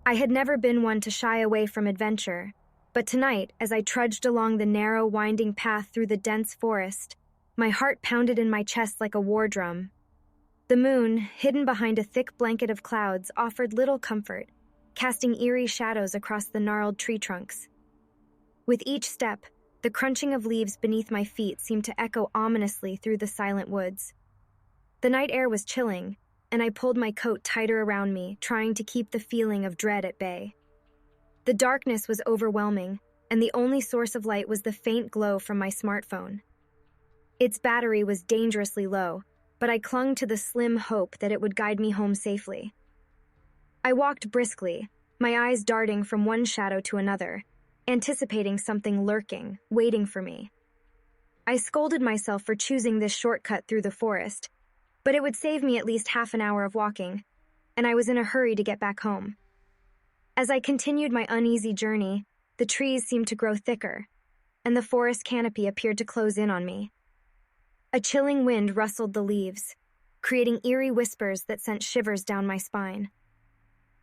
I had never been one to shy away from adventure, but tonight, as I trudged along the narrow, winding path through the dense forest, my heart pounded in my chest like a war drum. The moon, hidden behind a thick blanket of clouds, offered little comfort, casting eerie shadows across the gnarled tree trunks. With each step, the crunching of leaves beneath my feet seemed to echo ominously through the silent woods. The night air was chilling, and I pulled my coat tighter around me, trying to keep the feeling of dread at bay. The darkness was overwhelming, and the only source of light was the faint glow from my smartphone. Its battery was dangerously low, but I clung to the slim hope that it would guide me home safely. I walked briskly, my eyes darting from one shadow to another, anticipating something lurking, waiting for me. I scolded myself for choosing this shortcut through the forest, but it would save me at least half an hour of walking, and I was in a hurry to get back home. As I continued my uneasy journey, the trees seemed to grow thicker, and the forest canopy appeared to close in on me. A chilling wind rustled the leaves, creating eerie whispers that sent shivers down my spine.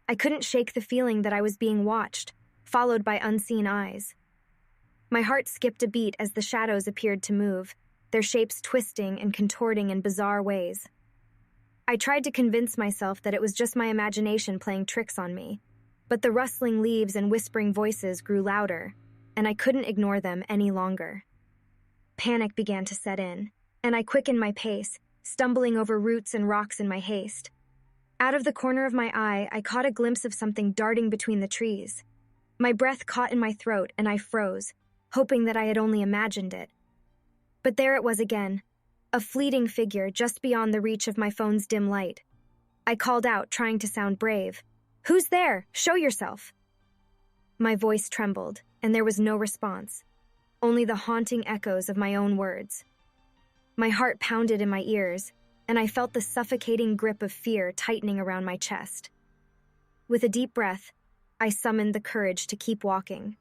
I couldn't shake the feeling that I was being watched, followed by unseen eyes. My heart skipped a beat as the shadows appeared to move, their shapes twisting and contorting in bizarre ways. I tried to convince myself that it was just my imagination playing tricks on me, but the rustling leaves and whispering voices grew louder, and I couldn't ignore them any longer. Panic began to set in, and I quickened my pace, stumbling over roots and rocks in my haste. Out of the corner of my eye, I caught a glimpse of something darting between the trees. My breath caught in my throat, and I froze, hoping that I had only imagined it. But there it was again, a fleeting figure just beyond the reach of my phone's dim light. I called out, trying to sound brave. "Who's there? Show yourself!" My voice trembled, and there was no response, only the haunting echoes of my own words. My heart pounded in my ears, and I felt the suffocating grip of fear tightening around my chest. With a deep breath, I summoned the courage to keep walking.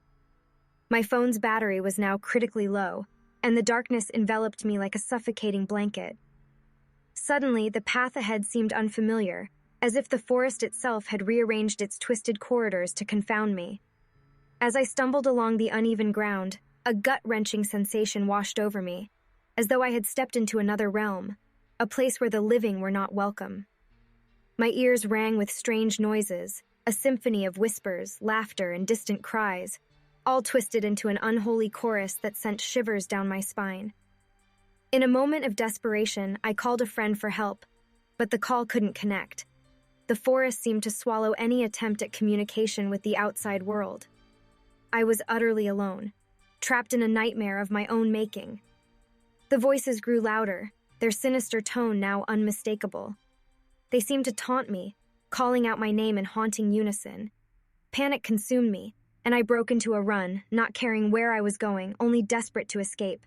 My phone's battery was now critically low, and the darkness enveloped me like a suffocating blanket. Suddenly, the path ahead seemed unfamiliar, as if the forest itself had rearranged its twisted corridors to confound me. As I stumbled along the uneven ground, a gut-wrenching sensation washed over me, as though I had stepped into another realm, a place where the living were not welcome. My ears rang with strange noises, a symphony of whispers, laughter, and distant cries, all twisted into an unholy chorus that sent shivers down my spine. In a moment of desperation, I called a friend for help, but the call couldn't connect. The forest seemed to swallow any attempt at communication with the outside world. I was utterly alone, trapped in a nightmare of my own making. The voices grew louder, their sinister tone now unmistakable. They seemed to taunt me, calling out my name in haunting unison. Panic consumed me, and I broke into a run, not caring where I was going, only desperate to escape.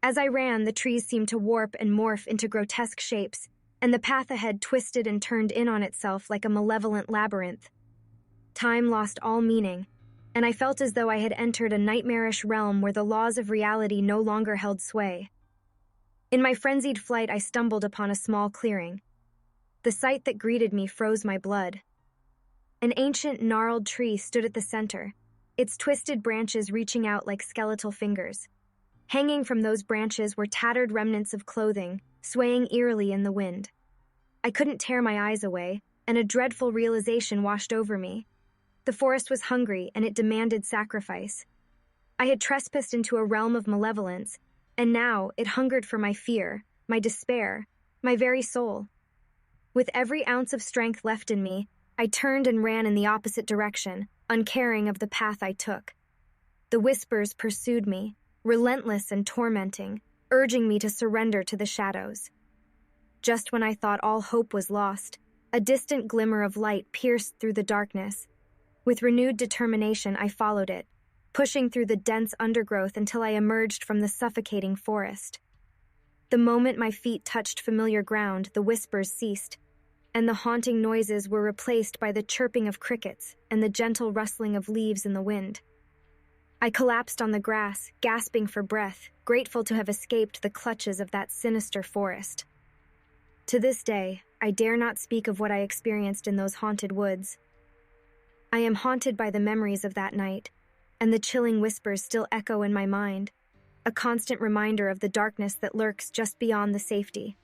As I ran, the trees seemed to warp and morph into grotesque shapes, and the path ahead twisted and turned in on itself like a malevolent labyrinth. Time lost all meaning, and I felt as though I had entered a nightmarish realm where the laws of reality no longer held sway. In my frenzied flight, I stumbled upon a small clearing. The sight that greeted me froze my blood. An ancient, gnarled tree stood at the center, its twisted branches reaching out like skeletal fingers. Hanging from those branches were tattered remnants of clothing, swaying eerily in the wind. I couldn't tear my eyes away, and a dreadful realization washed over me. The forest was hungry, and it demanded sacrifice. I had trespassed into a realm of malevolence, and now it hungered for my fear, my despair, my very soul. With every ounce of strength left in me, I turned and ran in the opposite direction, uncaring of the path I took. The whispers pursued me, relentless and tormenting, urging me to surrender to the shadows. Just when I thought all hope was lost, a distant glimmer of light pierced through the darkness. With renewed determination, I followed it, pushing through the dense undergrowth until I emerged from the suffocating forest. The moment my feet touched familiar ground, the whispers ceased, and the haunting noises were replaced by the chirping of crickets and the gentle rustling of leaves in the wind. I collapsed on the grass, gasping for breath, grateful to have escaped the clutches of that sinister forest. To this day, I dare not speak of what I experienced in those haunted woods. I am haunted by the memories of that night, and the chilling whispers still echo in my mind, a constant reminder of the darkness that lurks just beyond the safety.